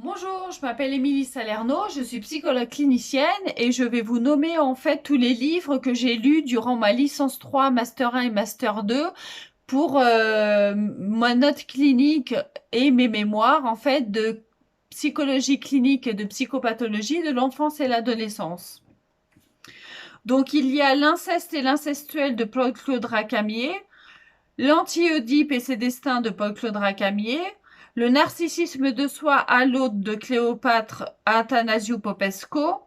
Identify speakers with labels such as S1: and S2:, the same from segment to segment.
S1: Bonjour, je m'appelle Émilie Salerno, je suis psychologue clinicienne et je vais vous nommer en fait tous les livres que j'ai lus durant ma licence 3, Master 1 et Master 2 pour ma note clinique et mes mémoires en fait de psychologie clinique et de psychopathologie de l'enfance et l'adolescence. Donc il y a l'inceste et l'incestuel de Paul-Claude Racamier, l'anti-Oedipe et ses destins de Paul-Claude Racamier, le narcissisme de soi à l'autre de Cléopâtre Athanasiou Popesco,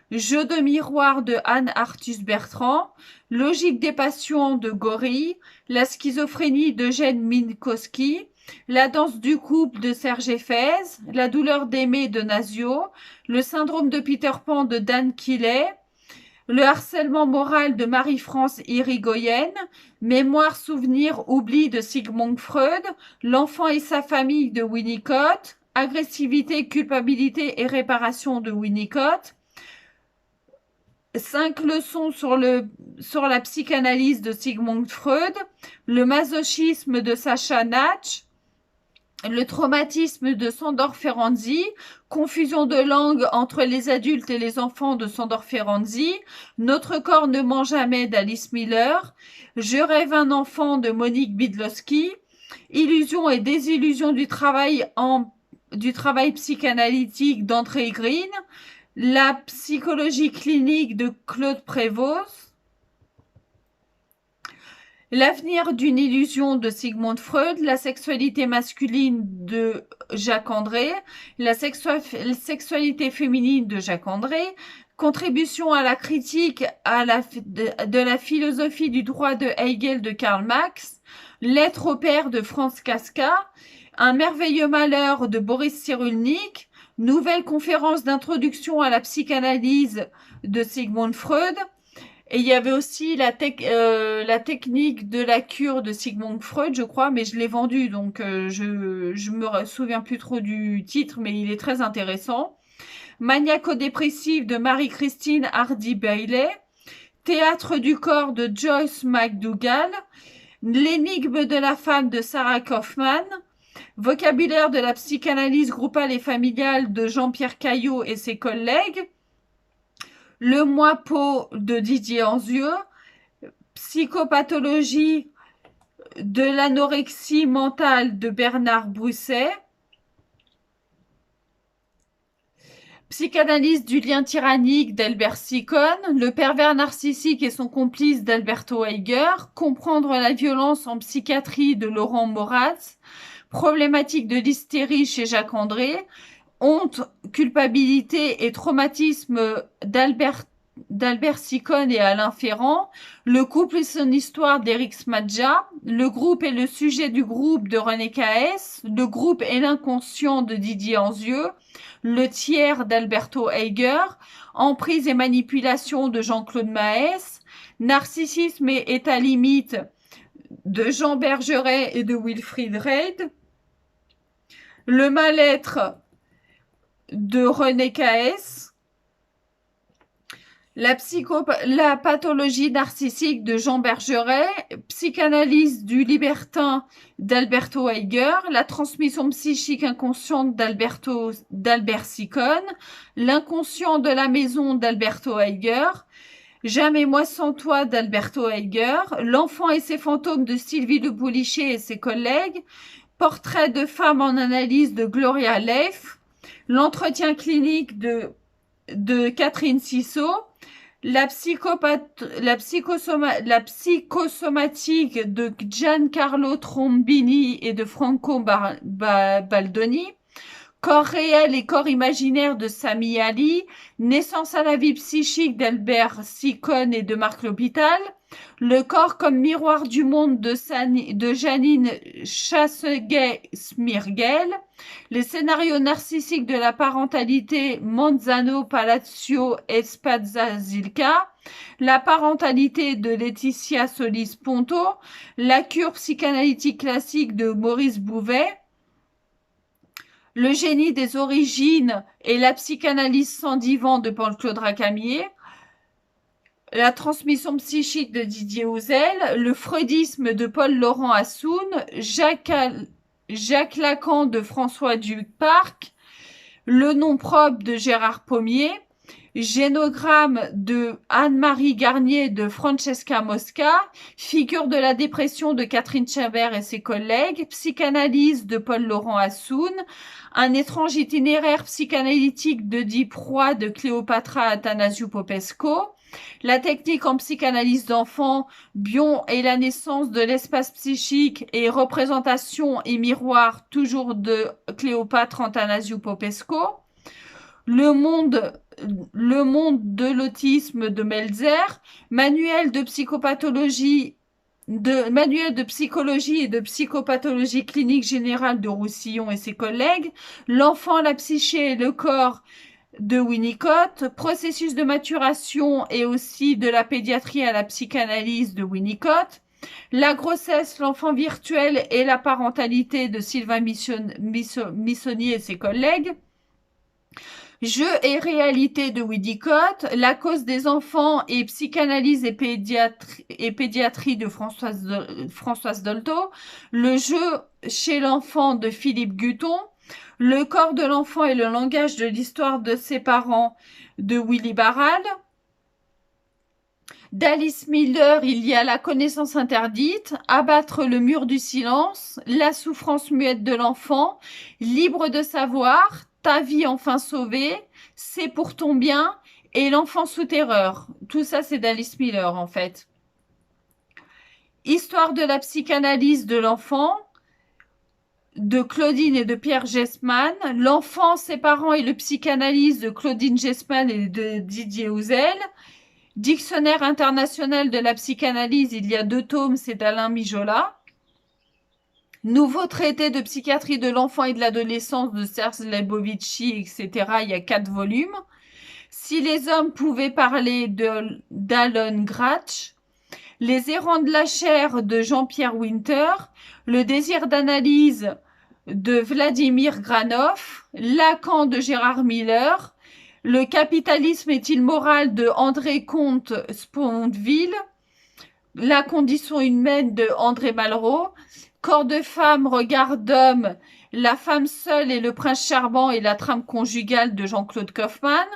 S1: Jeu de miroir de Anne Arthus Bertrand, Logique des passions de Gorille, la schizophrénie d'Eugène Minkowski, la danse du couple de Serge Éphèse, la douleur d'aimer de Nasio, le syndrome de Peter Pan de Dan Quillet, le harcèlement moral de Marie-France Irigoyen, Mémoire, souvenir, oubli de Sigmund Freud, L'enfant et sa famille de Winnicott, Agressivité, culpabilité et réparation de Winnicott, 5 leçons sur la psychanalyse de Sigmund Freud, Le masochisme de Sacha Natch, le traumatisme de Sandor Ferenczi, confusion de langue entre les adultes et les enfants de Sandor Ferenczi, Notre corps ne ment jamais d'Alice Miller, Je rêve un enfant de Monique Bidlowski, Illusion et désillusion du travail psychanalytique d'André Green, La psychologie clinique de Claude Prévost, L'avenir d'une illusion de Sigmund Freud, La sexualité masculine de Jacques André, La sexualité féminine de Jacques André, Contribution à la critique de la philosophie du droit de Hegel de Karl Marx, Lettre au père de Franz Kafka, Un merveilleux malheur de Boris Cyrulnik, Nouvelle conférence d'introduction à la psychanalyse de Sigmund Freud, et il y avait aussi la technique de la cure de Sigmund Freud, je crois, mais je l'ai vendu, donc je me souviens plus trop du titre, mais il est très intéressant. Maniaco-dépressif de Marie-Christine Hardy-Bailey, Théâtre du corps de Joyce McDougall, L'énigme de la femme de Sarah Kaufman, Vocabulaire de la psychanalyse groupale et familiale de Jean-Pierre Caillot et ses collègues, Le Moipeau de Didier Anzieux, Psychopathologie de l'anorexie mentale de Bernard Brousset, Psychanalyse du lien tyrannique d'Albert Sicon, Le pervers narcissique et son complice d'Alberto Heiger, Comprendre la violence en psychiatrie de Laurent Moraz, Problématique de l'hystérie chez Jacques André, Honte, culpabilité et traumatisme d'Albert Sicon et Alain Ferrand, Le couple et son histoire d'Éric Smadja, Le groupe et le sujet du groupe de René Caès, Le groupe et l'inconscient de Didier Anzieux, Le tiers d'Alberto Heiger, Emprise et manipulation de Jean-Claude Maes, Narcissisme et état limite de Jean Bergeret et de Wilfried Reid, Le mal-être de René Caès, la pathologie narcissique de Jean Bergeret, Psychanalyse du libertin d'Alberto Heiger, La transmission psychique inconsciente d'Albert Sicon, L'inconscient de la maison d'Alberto Heiger, Jamais moi sans toi d'Alberto Heiger, L'enfant et ses fantômes de Sylvie Le Boulichet et ses collègues, Portrait de femme en analyse de Gloria Leif, L'entretien clinique de Catherine Cissot, la psychosomatique de Giancarlo Trombini et de Franco Baldoni, Corps réel et corps imaginaire de Sami Ali, Naissance à la vie psychique d'Albert Sicon et de Marc L'Hôpital, Le corps comme miroir du monde de Janine Chasseguet-Smirgel, Les scénarios narcissiques de la parentalité Manzano, Palazzo et Spazzazilka, La parentalité de Laetitia Solis-Ponto, La cure psychanalytique classique de Maurice Bouvet, Le génie des origines et la psychanalyse sans divan de Paul-Claude Racamier, La transmission psychique de Didier Houzel, Le freudisme de Paul-Laurent Assoun, Jacques Lacan de François Duparc, Le nom propre de Gérard Pommier, Génogramme de Anne-Marie Garnier de Francesca Mosca, Figure de la dépression de Catherine Chabert et ses collègues, Psychanalyse de Paul-Laurent Assoun, Un étrange itinéraire psychanalytique de Deep Roy de Cléopatra Athanasiou Popesco, La technique en psychanalyse d'enfants, Bion et la naissance de l'espace psychique et représentation et miroir toujours de Cléopâtre Athanasiou Popesco, le monde de l'autisme de Melzer, manuel de psychopathologie manuel de psychologie et de psychopathologie clinique générale de Roussillon et ses collègues, L'enfant, la psyché et le corps de Winnicott, processus de maturation et aussi de la pédiatrie à la psychanalyse de Winnicott, La grossesse, l'enfant virtuel et la parentalité de Sylvain Missonnier et ses collègues, Jeu et réalité de Winnicott, La cause des enfants et psychanalyse et pédiatrie de Françoise Dolto, Le jeu chez l'enfant de Philippe Guton, Le corps de l'enfant et le langage de l'histoire de ses parents de Willy Barral, d'Alice Miller, il y a La connaissance interdite, Abattre le mur du silence, La souffrance muette de l'enfant, Libre de savoir, Ta vie enfin sauvée, C'est pour ton bien et L'enfant sous terreur. Tout ça, c'est d'Alice Miller, en fait. Histoire de la psychanalyse de l'enfant, de Claudine et de Pierre Gessman, L'enfant, ses parents et le psychanalyse de Claudine Gessman et de Didier Houzel, Dictionnaire international de la psychanalyse, il y a 2 tomes, c'est d'Alain Mijola. Nouveau traité de psychiatrie de l'enfant et de l'adolescence de Serge Lebovici, etc. Il y a 4 volumes. Si les hommes pouvaient parler d'Alon Gratch. Les errants de la chair de Jean-Pierre Winter. Le désir d'analyse de Vladimir Granov. Lacan de Gérard Miller. Le capitalisme est-il moral de André Comte Sponville, La condition humaine de André Malraux, Corps de femme, regard d'homme, La femme seule et le prince charmant et la trame conjugale de Jean-Claude Kaufmann.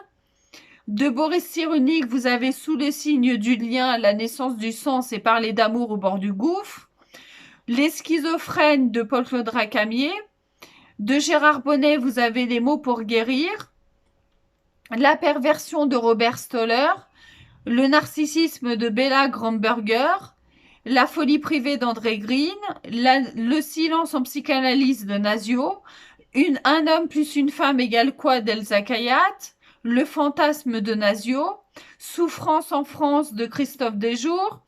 S1: De Boris Cyrulnik, vous avez Sous le signe du lien, La naissance du sens et Parler d'amour au bord du gouffre. Les schizophrènes de Paul-Claude Racamier. De Gérard Bonnet, vous avez Les mots pour guérir. La perversion de Robert Stoller, Le narcissisme de Bella Gromberger, La folie privée d'André Green, Le silence en psychanalyse de Nasio, Un homme plus une femme égale quoi d'Elsa Kayat, Le fantasme de Nasio, Souffrance en France de Christophe Desjours,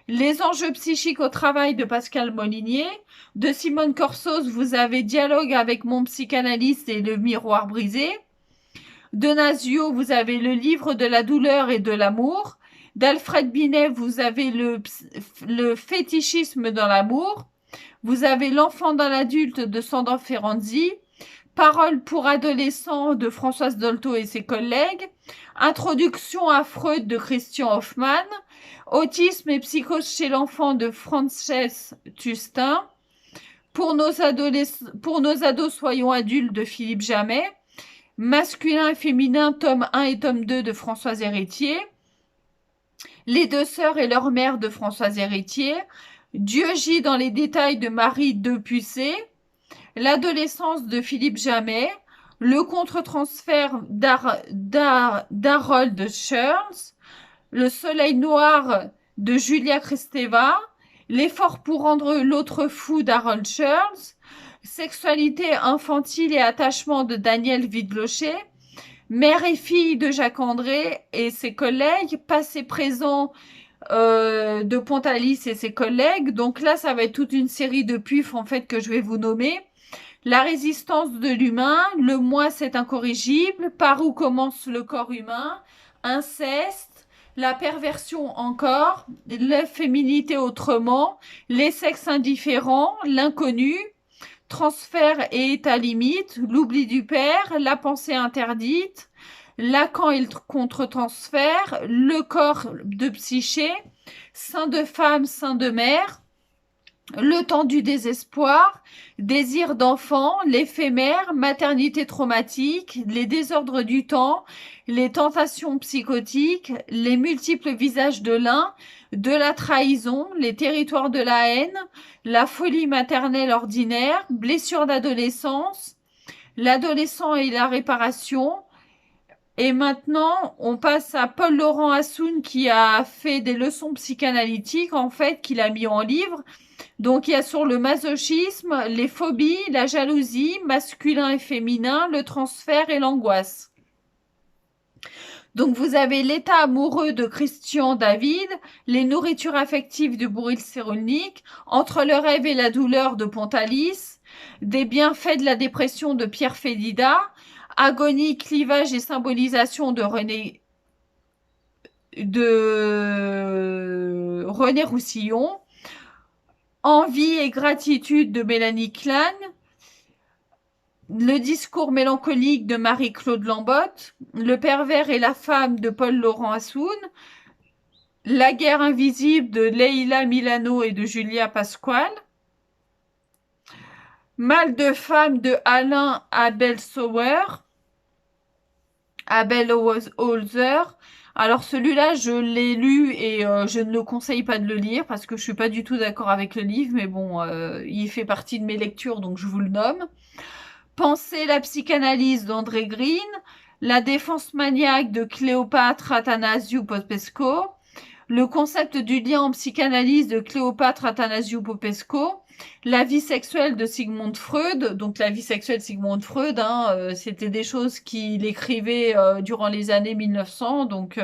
S1: Les enjeux psychiques au travail de Pascal Molinier. De Simone Corsos, vous avez Dialogue avec mon psychanalyste et Le miroir brisé. De Nasio, vous avez Le livre de la douleur et de l'amour. D'Alfred Binet, vous avez le fétichisme dans l'amour. Vous avez L'enfant dans l'adulte de Sandra Ferranzi. Parole pour adolescents de Françoise Dolto et ses collègues. Introduction à Freud de Christian Hoffmann. Autisme et psychose chez l'enfant de Frances Tustin. Pour nos ados, soyons adultes de Philippe Jamet. Masculin et féminin, tome 1 et tome 2 de Françoise Héritier. Les deux sœurs et leur mère de Françoise Héritier. Dieu gît dans les détails de Marie Depucé. L'adolescence de Philippe Jamet. Le contre-transfert d'Harold Schurz. Le soleil noir de Julia Kristeva. L'effort pour rendre l'autre fou d'Harold Schurz. Sexualité infantile et attachement de Daniel Vidlochet, Mère et fille de Jacques André et ses collègues, Passé présent de Pontalis et ses collègues. Donc là, ça va être toute une série de puffs en fait que je vais vous nommer. La résistance de l'humain, Le moi c'est incorrigible, Par où commence le corps humain, Inceste, La perversion encore, La féminité autrement, Les sexes indifférents, L'inconnu, Transfert et état limite, L'oubli du père, La pensée interdite, Lacan et le contre-transfert, Le corps de psyché, Sein de femme, sein de mère, Le temps du désespoir, désir d'enfant, l'éphémère, maternité traumatique, les désordres du temps, les tentations psychotiques, les multiples visages de l'un, de la trahison, les territoires de la haine, la folie maternelle ordinaire, blessures d'adolescence, l'adolescent et la réparation. Et maintenant, on passe à Paul Laurent Assoun qui a fait des leçons psychanalytiques, en fait, qu'il a mis en livre. Donc, il y a sur le masochisme, les phobies, la jalousie, masculin et féminin, le transfert et l'angoisse. Donc, vous avez l'état amoureux de Christian David, les nourritures affectives de Bouril Cyrulnik, entre le rêve et la douleur de Pontalis, des bienfaits de la dépression de Pierre Fédida, agonie, clivage et symbolisation de René Roussillon, envie et gratitude de Mélanie Klein, le discours mélancolique de Marie-Claude Lambotte, le pervers et la femme de Paul Laurent Assoun, la guerre invisible de Leila Milano et de Julia Pasquale, mal de femme de Alain Abel-Holzer. Alors celui-là, je l'ai lu et je ne le conseille pas de le lire parce que je suis pas du tout d'accord avec le livre, mais bon, il fait partie de mes lectures, donc je vous le nomme. Penser la psychanalyse d'André Green, la défense maniaque de Cléopâtre Athanasiou Popesco, le concept du lien en psychanalyse de Cléopâtre Athanasiou Popesco, la vie sexuelle de Sigmund Freud. Donc la vie sexuelle de Sigmund Freud, c'était des choses qu'il écrivait durant les années 1900, donc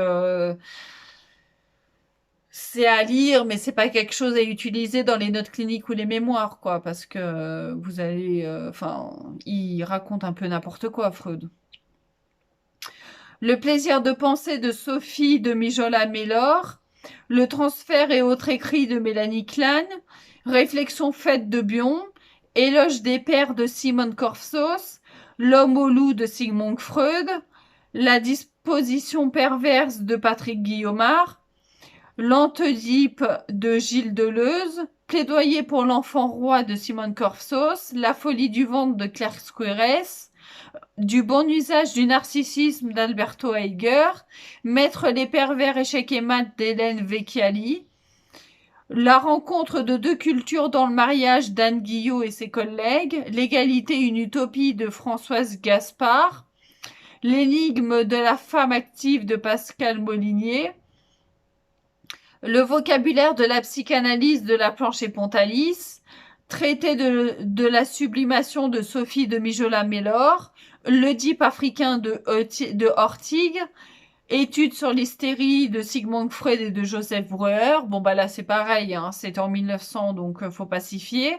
S1: c'est à lire, mais c'est pas quelque chose à utiliser dans les notes cliniques ou les mémoires, quoi, parce que vous allez, enfin, il raconte un peu n'importe quoi, Freud. Le plaisir de penser de Sophie de Mijola-Mellor, le transfert et autres écrits de Mélanie Klein, réflexion faite de Bion, éloge des pères de Simone Korfsos, l'homme au loup de Sigmund Freud, la disposition perverse de Patrick Guillaumard, l'Antedipe de Gilles Deleuze, plaidoyer pour l'enfant roi de Simone Korfsos, la folie du ventre de Claire Squires, du bon usage du narcissisme d'Alberto Heiger, mettre les pervers échecs et mat d'Hélène Vecchiali, la rencontre de deux cultures dans le mariage d'Anne Guillot et ses collègues, l'égalité une utopie de Françoise Gaspard, l'énigme de la femme active de Pascal Molinier, le vocabulaire de la psychanalyse de la Planche Pontalis, traité de la sublimation de Sophie de Mijola-Mellor, l'Oedipe africain de Ortig, études sur l'hystérie de Sigmund Freud et de Joseph Breuer. Bon, bah là, c'est pareil, c'est en 1900, donc faut pas s'y fier.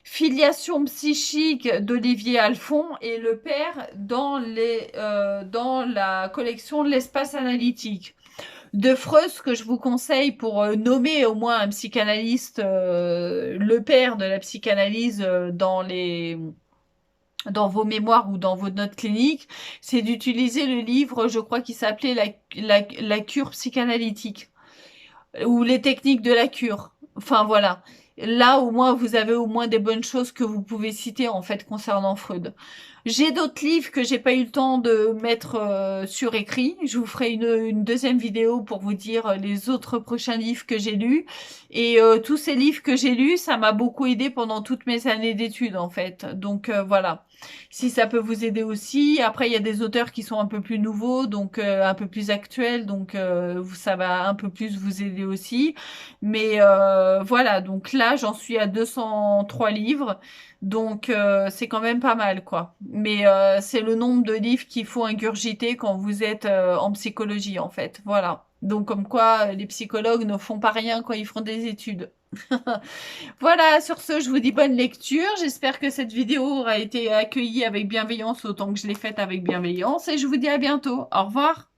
S1: Filiation psychique d'Olivier Alphon et le père dans la collection de l'espace analytique. De Freud, ce que je vous conseille pour nommer au moins un psychanalyste, le père de la psychanalyse dans vos mémoires ou dans vos notes cliniques, c'est d'utiliser le livre, je crois qu'il s'appelait la cure psychanalytique ou les techniques de la cure. Enfin voilà. Là, au moins, vous avez au moins des bonnes choses que vous pouvez citer en fait concernant Freud. J'ai d'autres livres que j'ai pas eu le temps de mettre sur écrit. Je vous ferai une deuxième vidéo pour vous dire les autres prochains livres que j'ai lus. Et tous ces livres que j'ai lus, ça m'a beaucoup aidé pendant toutes mes années d'études en fait. Donc voilà. Si ça peut vous aider aussi. Après, il y a des auteurs qui sont un peu plus nouveaux, donc un peu plus actuels, donc ça va un peu plus vous aider aussi. Mais voilà, donc là, j'en suis à 203 livres. Donc c'est quand même pas mal quoi. Mais c'est le nombre de livres qu'il faut ingurgiter quand vous êtes en psychologie en fait. Voilà. Donc comme quoi les psychologues ne font pas rien quand ils font des études. Voilà, sur ce, je vous dis bonne lecture. J'espère que cette vidéo aura été accueillie avec bienveillance autant que je l'ai faite avec bienveillance. Et je vous dis à bientôt. Au revoir.